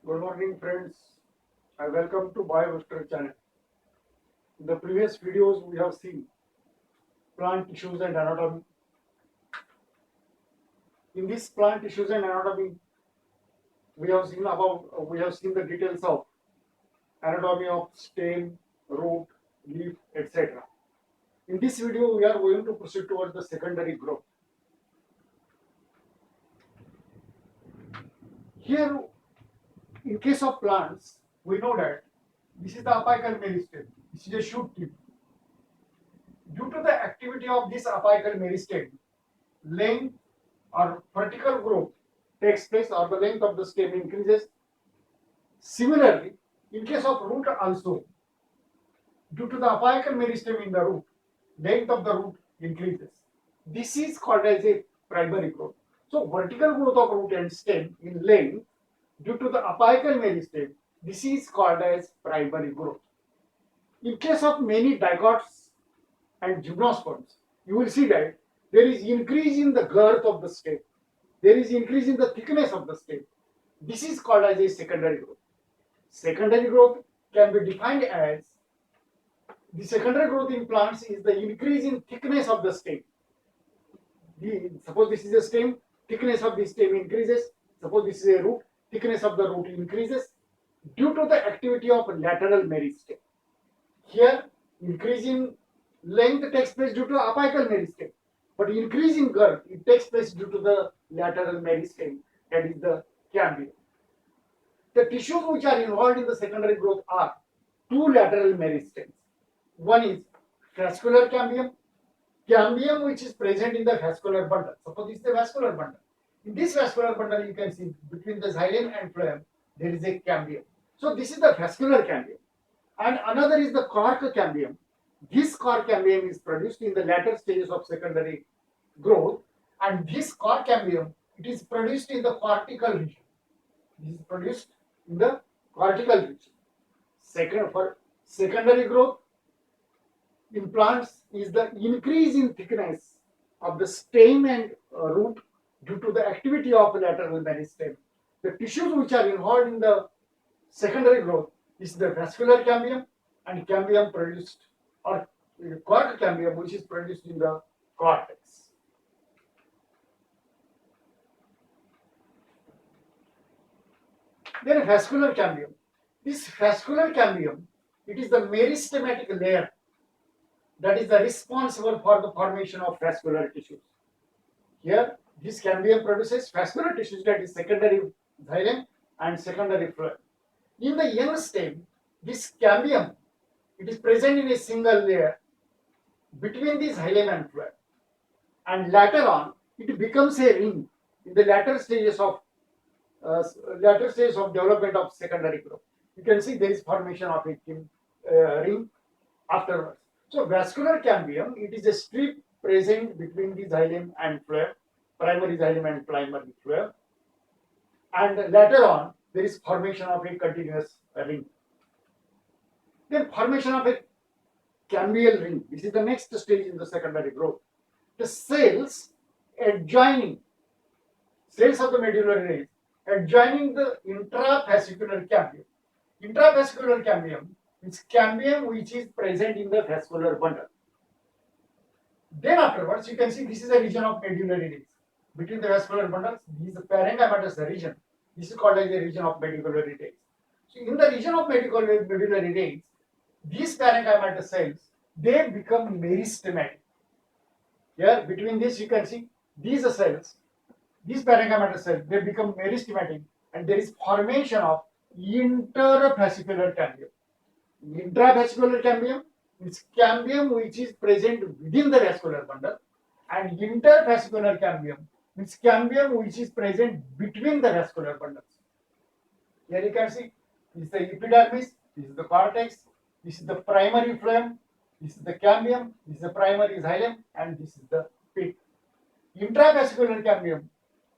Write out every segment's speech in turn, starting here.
Good morning, friends. I welcome to BioBooster channel. In the previous videos, we have seen plant tissues and anatomy. In this plant tissues and anatomy, we have seen the details of anatomy of stem, root, leaf, etc. In this video, we are going to proceed towards the secondary growth. Here, in case of plants, we know that this is the apical meristem. This is a shoot tip. Due to the activity of this apical meristem, length or vertical growth takes place or the length of the stem increases. Similarly, in case of root also, due to the apical meristem in the root, length of the root increases. This is called as a primary growth. So vertical growth of root and stem in length due to the apical meristem, this is called as primary growth. In case of many digots and gymnosperms, you will see that there is increase in the girth of the stem. There is increase in the thickness of the stem. This is called as a secondary growth. Secondary growth can be defined as the secondary growth in plants is the increase in thickness of the stem. Suppose this is a stem, thickness of the stem increases. Suppose this is a root, thickness of the root increases due to the activity of lateral meristem. Here, increase in length takes place due to apical meristem, but increase in girth it takes place due to the lateral meristem, that is the cambium. The tissues which are involved in the secondary growth are two lateral meristems. One is vascular cambium, cambium which is present in the vascular bundle. Suppose this is the vascular bundle. In this vascular bundle, you can see between the xylem and phloem there is a cambium. So this is the vascular cambium. And another is the cork cambium. This cork cambium is produced in the later stages of secondary growth, and this cork cambium it is produced in the cortical region. This is produced in the cortical region. For secondary growth in plants is the increase in thickness of the stem and root due to the activity of the lateral meristem. The tissues which are involved in the secondary growth is the vascular cambium and cambium produced or cork cambium which is produced in the cortex. Then vascular cambium. This vascular cambium, it is the meristematic layer that is the responsible for the formation of vascular tissues. Here, this cambium produces vascular tissues, that is secondary xylem and secondary phloem. In the young stem, this cambium, it is present in a single layer between the xylem and phloem. And later on, it becomes a ring in the later stages of development of secondary growth. You can see there is formation of a ring afterwards. So vascular cambium, it is a strip present between the xylem and phloem, primary xylem and primary phloem, and later on there is formation of a continuous ring. Then formation of a cambial ring. This is the next stage in the secondary growth. The cells adjoining cells of the medullary rays adjoining the intravascular cambium. Intravascular cambium is cambium which is present in the vascular bundle. Then afterwards, you can see this is a region of medullary rays. Between the vascular bundles, this is the parenchymatous region. This is called as the region of medullary rays. So in the region of medullary rays, these parenchymatous cells, they become meristematic. Here between this you can see these cells, these parenchymatous cells, they become meristematic and there is formation of intervascular cambium. Intravascular cambium is cambium which is present within the vascular bundle, and intervascular cambium is cambium which is present between the vascular bundles. Here you can see this is the epidermis, this is the cortex, this is the primary phloem, this is the cambium, this is the primary xylem, and this is the pit. Intravascular cambium,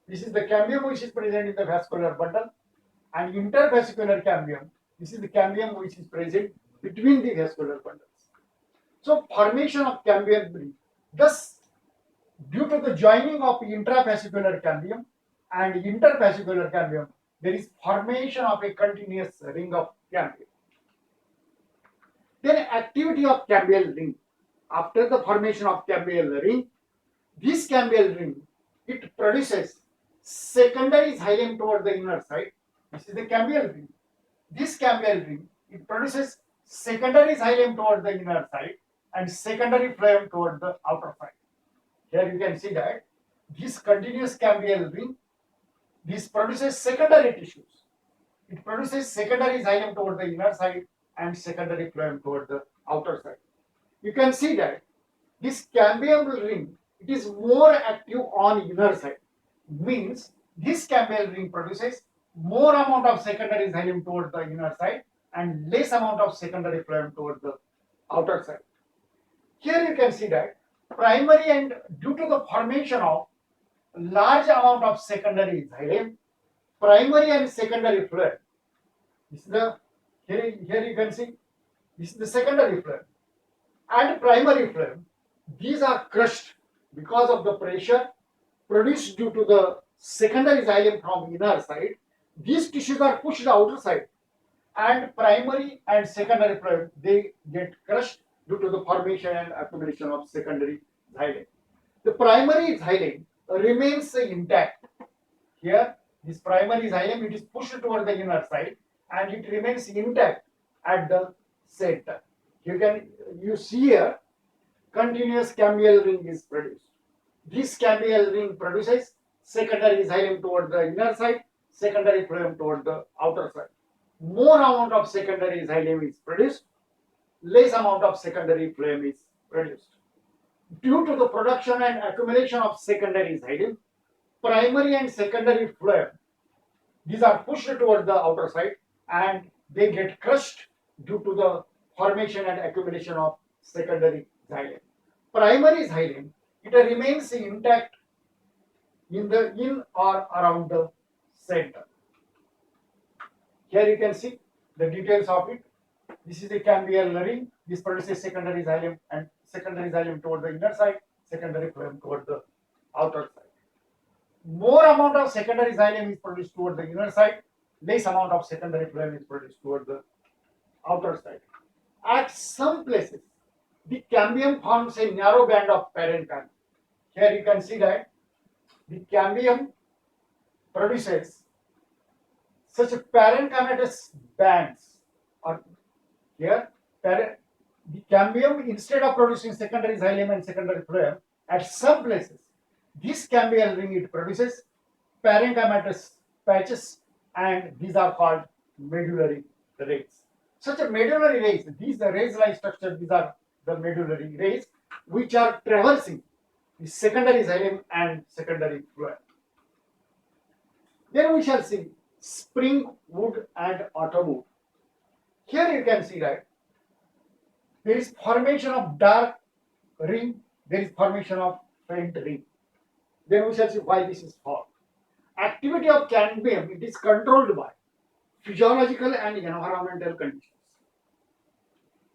this is the cambium which is present in the vascular bundle, and intervascular cambium, this is the cambium which is present between the vascular bundles. So formation of cambium ring. Thus, due to the joining of intravascular cambium and intervascular cambium, there is formation of a continuous ring of cambium. Then activity of cambial ring. After the formation of cambial ring, this cambial ring, it produces secondary xylem toward the inner side. This is the cambial ring. This cambial ring, it produces secondary xylem toward the inner side and secondary phloem toward the outer side. Here you can see that this continuous cambial ring, this produces secondary tissues. It produces secondary xylem toward the inner side and secondary phloem toward the outer side. You can see that this cambial ring, it is more active on inner side. Means this cambial ring produces more amount of secondary xylem toward the inner side and less amount of secondary phloem toward the outer side. Here you can see that primary and due to the formation of large amount of secondary xylem, primary and secondary phloem. This is the here you can see this is the secondary phloem and primary phloem. These are crushed because of the pressure produced due to the secondary xylem from inner side. These tissues are pushed outer side, and primary and secondary phloem, they get crushed due to the formation and accumulation of secondary xylem. The primary xylem remains intact. Here, this primary xylem, it is pushed toward the inner side and it remains intact at the center. You see here, continuous cambial ring is produced. This cambial ring produces secondary xylem toward the inner side, secondary phloem toward the outer side. More amount of secondary xylem is produced, less amount of secondary phloem is produced. Due to the production and accumulation of secondary xylem, primary and secondary phloem, these are pushed toward the outer side and they get crushed due to the formation and accumulation of secondary xylem. Primary xylem, it remains intact in or around the center. Here you can see the details of it. This is a cambial ring. This produces secondary xylem and secondary xylem toward the inner side, secondary phloem toward the outer side. More amount of secondary xylem is produced toward the inner side, less amount of secondary phloem is produced toward the outer side. At some places, the cambium forms a narrow band of parenchyma. Here you can see that the cambium produces such parenchymatous bands. Or here, the cambium, instead of producing secondary xylem and secondary phloem, at some places, this cambial ring, it produces parenchymatous patches, and these are called medullary rays. Such a medullary rays, these are rays-like structure, these are the medullary rays, which are traversing the secondary xylem and secondary phloem. Then we shall see spring wood and autumn wood. Here you can see that there is formation of dark ring, there is formation of faint ring. Then we shall see why this is formed. Activity of cambium, it is controlled by physiological and environmental conditions.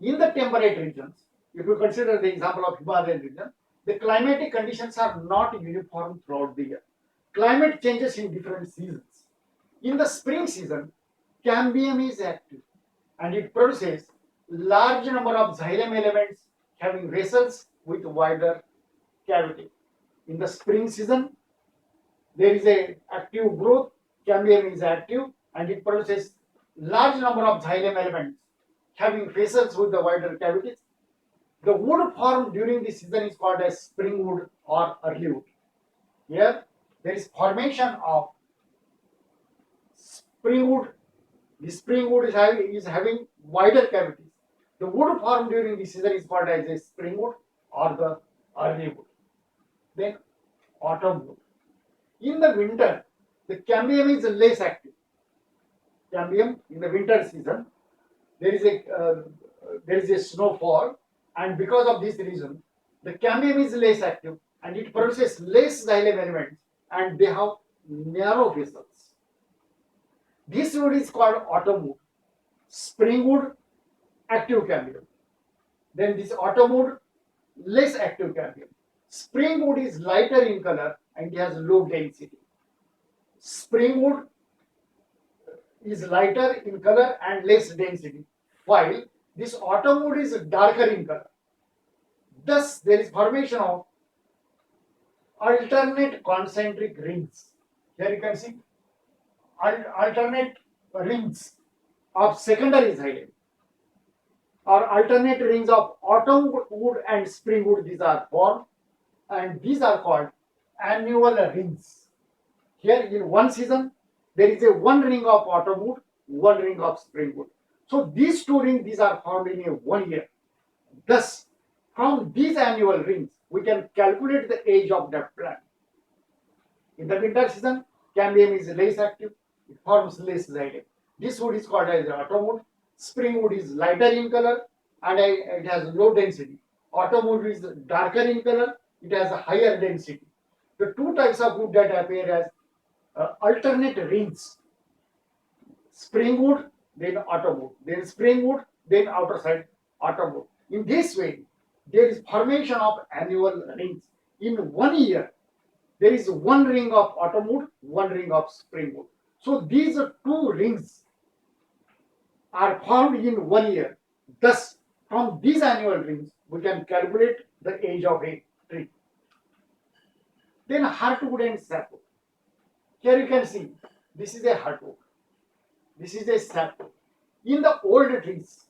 In the temperate regions, if you consider the example of Himalayan region, the climatic conditions are not uniform throughout the year. Climate changes in different seasons. In the spring season, cambium is active and it produces large number of xylem elements having vessels with wider cavity. In the spring season, there is a active growth, cambium is active and it produces large number of xylem elements having vessels with the wider cavities. The wood formed during this season is called as spring wood or early wood. Here, there is formation of spring wood. The spring wood is having wider cavities. The wood formed during this season is called as a spring wood or the early wood. Then autumn wood. In the winter, the cambium is less active. Cambium in the winter season, there is a snowfall, and because of this reason, the cambium is less active and it produces less xylem elements and they have narrow vessels. This wood is called autumn wood. Spring wood, active cambium. Then this autumn wood, less active cambium. Spring wood is lighter in color and it has low density. Spring wood, is lighter in color and less density, while this autumn wood is darker in color. Thus, there is formation of alternate concentric rings. Here you can see alternate rings of secondary xylem, or alternate rings of autumn wood and spring wood. These are formed, and these are called annual rings. Here in one season, there is a one ring of autumn wood, one ring of spring wood. So these two rings, these are formed in a 1 year. Thus, from these annual rings, we can calculate the age of that plant. In the winter season, cambium is less active, it forms less xylem. This wood is called as autumn wood. Spring wood is lighter in color and it has low density. Autumn wood is darker in color, it has a higher density. The two types of wood that appear as alternate rings: spring wood, then autumn wood, then spring wood, then outer side autumn wood. In this way, there is formation of annual rings. In 1 year, there is one ring of autumn wood, one ring of spring wood. So these two rings are formed in 1 year. Thus, from these annual rings, we can calculate the age of a tree. Then heartwood and sapwood. Here you can see, this is a heartwood, this is a sapwood. In the old trees,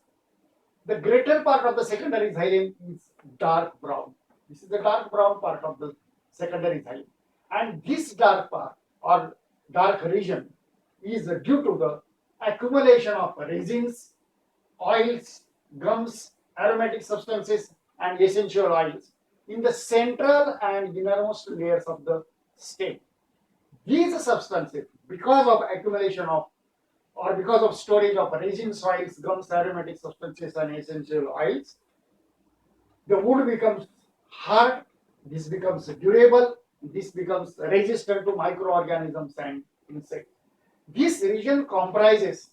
the greater part of the secondary xylem is dark brown. This is the dark brown part of the secondary xylem. And this dark part or dark region is due to the accumulation of resins, oils, gums, aromatic substances, and essential oils in the central and innermost layers of the stem. These substances, because of accumulation of or because of storage of resins, oils, gums, aromatic substances, and essential oils, the wood becomes hard, this becomes durable, this becomes resistant to microorganisms and insects. This region contains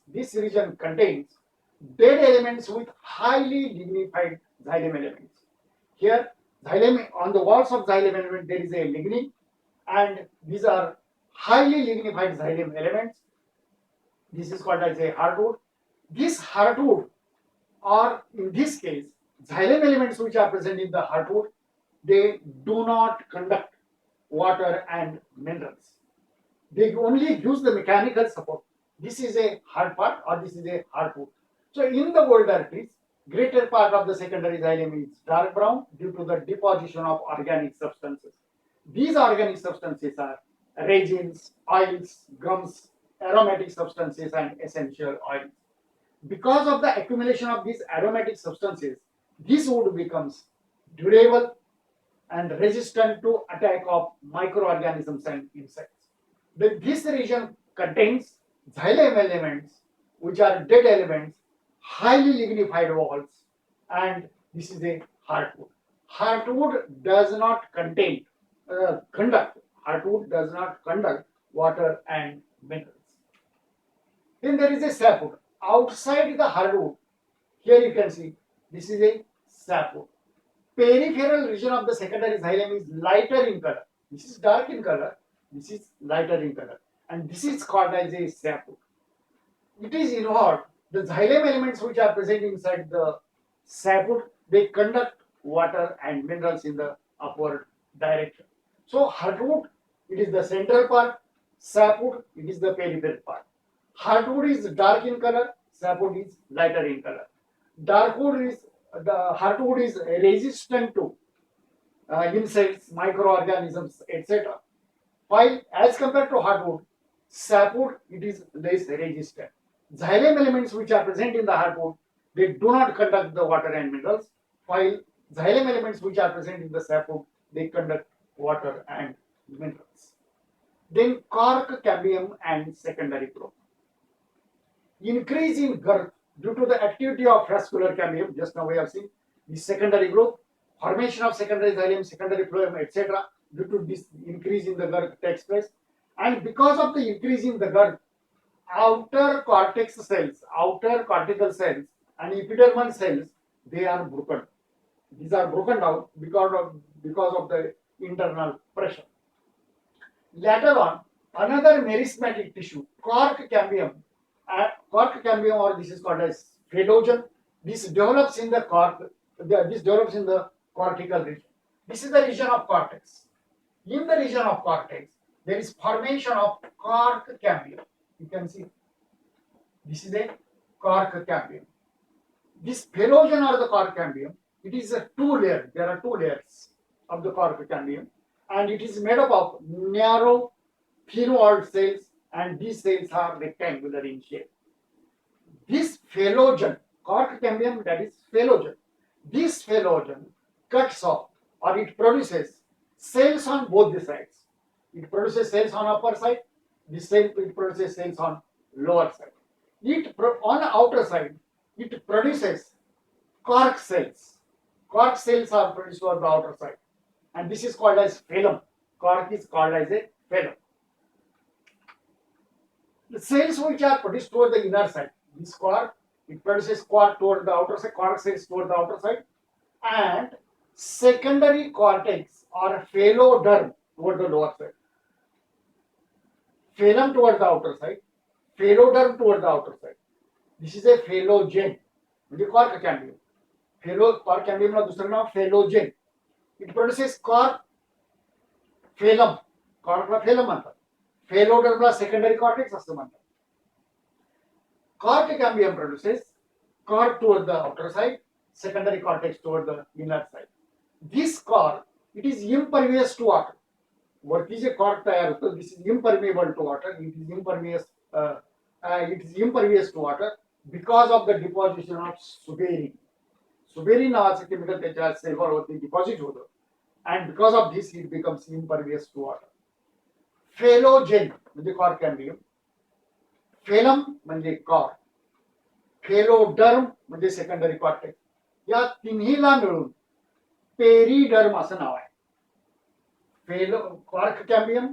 dead elements with highly lignified xylem elements. Here, xylem, on the walls of xylem element, there is a lignin, and these are highly lignified xylem elements. This is called as a heartwood. This heartwood, or in this case, xylem elements which are present in the heartwood, they do not conduct water and minerals. They only use the mechanical support. This is a hard part, or this is a heartwood. So in the older trees, greater part of the secondary xylem is dark brown due to the deposition of organic substances. These organic substances are resins, oils, gums, aromatic substances, and essential oils. Because of the accumulation of these aromatic substances, this wood becomes durable and resistant to attack of microorganisms and insects. This region contains xylem elements, which are dead elements, highly lignified walls, and this is a heartwood. Heartwood does not conduct. Heartwood does not conduct water and minerals. Then there is a sapwood. Outside the hardwood, here you can see this is a sapwood. Peripheral region of the secondary xylem is lighter in color. This is dark in color. This is lighter in color, and this is called as a sapwood. It is involved. The xylem elements which are present inside the sapwood, they conduct water and minerals in the upward direction. So hardwood, it is the central part. Sapwood, it is the peripheral part. Hardwood is dark in color. Sapwood is lighter in color. Hardwood is resistant to insects, microorganisms, etc. While as compared to hardwood, sapwood, it is less resistant. Xylem elements which are present in the hardwood, they do not conduct the water and minerals, while xylem elements which are present in the sapwood, they conduct water and minerals. Then cork, cambium, and secondary growth. Increase in girth due to the activity of vascular cambium, just now we have seen the secondary growth, formation of secondary xylem, secondary phloem, etc. Due to this increase in the girth takes place, and because of the increase in the girth, outer cortex cells, outer cortical cells, and epidermal cells, they are broken. These are broken down because of the internal pressure. Later on, another meristematic tissue, cork cambium, cork cambium, or this is called as phelogen. This develops in the cortical region. This is the region of cortex. In the region of cortex, there is formation of cork cambium. You can see this is a cork cambium. This phelogen or the cork cambium, it is a two layer. There are two layers of the cork cambium, and it is made up of narrow, thin-walled cells, and these cells are rectangular in shape. This phelogen, cork cambium, that is phelogen. This phelogen cuts off, or it produces cells on both the sides. It produces cells on upper side. It produces cells on lower side. On the outer side, it produces cork cells. Cork cells are produced on the outer side, and this is called as phloem. Cork is called as a phloem. The cells which are produced toward the inner side, this cork, it produces cork toward the outer side, cork cells toward the outer side, and secondary cortex or pheloderm toward the lower side. Phloem toward the outer side, pheloderm toward the outer side. This is a phelogen. म्हणजे cork cambium. Cork cambium ला दुसरं नाव phelogen. It produces cork phloem. Cork La phloem म्हणतात. Pheloderm ला secondary cortex असं म्हणतात. Cork cambium produces cork toward the outer side, secondary cortex toward the inner side. This cork, it is impervious to water. वरती जे cork तयार होतं, this is impermeable to water. It is impervious to water because of the deposition of suberin. Suberin नावाचं chemical त्याच्या सेलवर वरती deposit होतं, and because of this it becomes impervious to water. Phelogen म्हणजे cork cambium, phellem म्हणजे cork, phelloderm म्हणजे secondary cortex. या तिन्हीला मिळून पेरिडर्म असं नाव आहे. कॉर्क कॅम्बियम,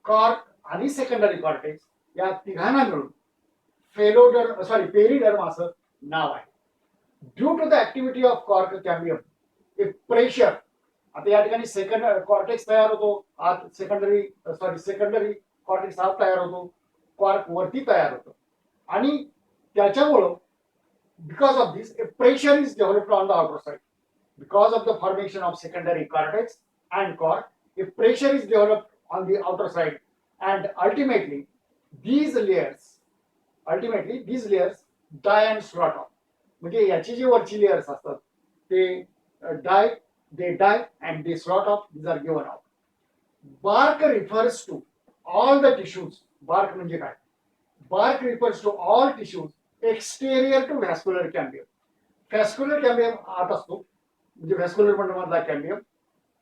कॉर्क आणि सेकंडरी कॉर्टेक्स या तिघांना मिळून पेरिडर्म असं नाव आहे. Due to the activity of cork cambium, एक प्रेशर, आता या ठिकाणी कॉर्टेक्स तयार होतो, सेकंडरी कॉर्टेक्स आत तयार होतो, कॉर्क वरती तयार होतो, आणि त्याच्यामुळं because of this A pressure is developed on the outer side. Because of the formation of secondary cortex and cork, if pressure is developed on the outer side, and ultimately these layers die and slot off. म्हणजे याची जी वरची layers असतात ते die and they slot off. These are given out. Bark refers to all the tissues. Bark म्हणजे काय? Bark refers to all tissues exterior to vascular cambium. Vascular cambium आत असतो, म्हणजे व्हॅस्क्युलर मधला कॅम्बियम.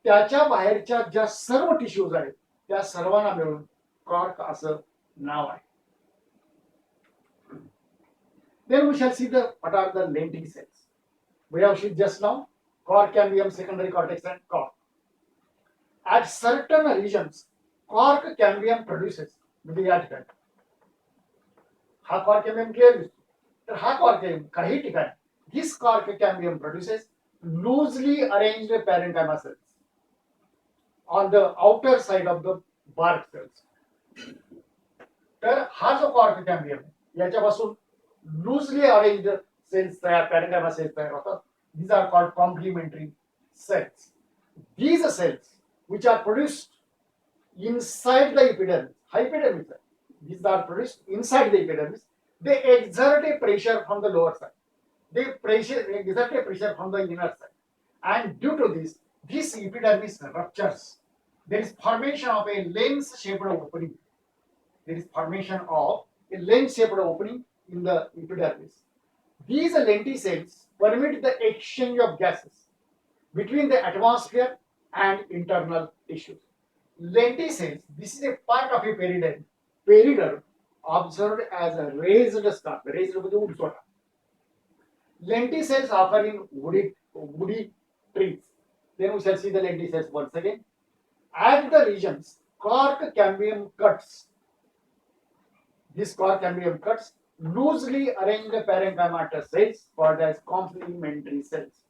त्याच्या बाहेरच्या ज्या सर्व टिश्यूज आहेत त्या सर्वांना मिळून कॉर्क असं नाव आहे. Then we shall see what are the lentic cells. We have seen just now cork cambium, secondary cortex and cork. At certain regions, cork cambium produces, म्हणजे या ठिकाणी हा cork cambium क्लिअर दिसतो, तर हा cork cambium काही ठिकाणी this cork cambium produces loosely arranged parenchyma cells on the outer side of the bark cells. तर हा जो कॉर्क कॅम्बियम आहे याच्यापासून लूजली अरेंज्ड सेल्स पॅरेंकाइमा सेल्स तयार होतात. These are called complementary cells. These cells which are produced inside the epidermis, these are produced inside the epidermis. They exert a pressure from the lower side. They exert a pressure from the inner side, and due to this epidermis ruptures. There is formation of a lens-shaped opening. There is formation of a lens-shaped opening in the epidermis. These lenticels permit the exchange of gases between the atmosphere and internal tissues. Lenticels, this is a part of a periderm observed as a raised scarp. Raised म्हणजे उंचवटा. Lenticels occur in woody trees. Then we shall see the lenticels once again. At the regions cork cambium cuts, this cork cambium cuts loosely arranged parenchyma cells called as complementary cells.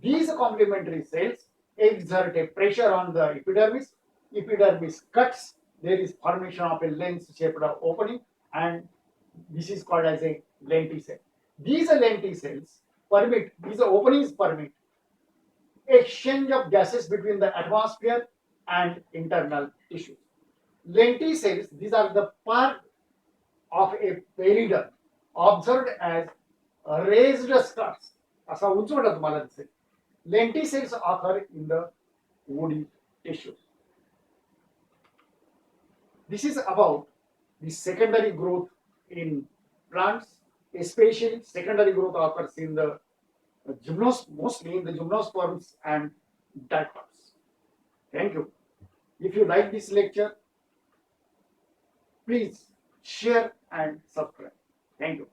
These complementary cells exert a pressure on the epidermis. Epidermis cuts, there is formation of a lens-shaped opening, and This is called as a lenticel. These lenticels permit, these openings permit exchange of gases between the atmosphere and internal tissues. Lenticels, these are the part of a peridot observed as raised stars. असा उंचवटा तुम्हाला दिसेल. Lenticels occur in the woody tissues. This is about the secondary growth in plants, especially secondary growth occurs in the mostly in the gymnosperms and dicots. Thank you. If you like this lecture, please share and subscribe. Thank you.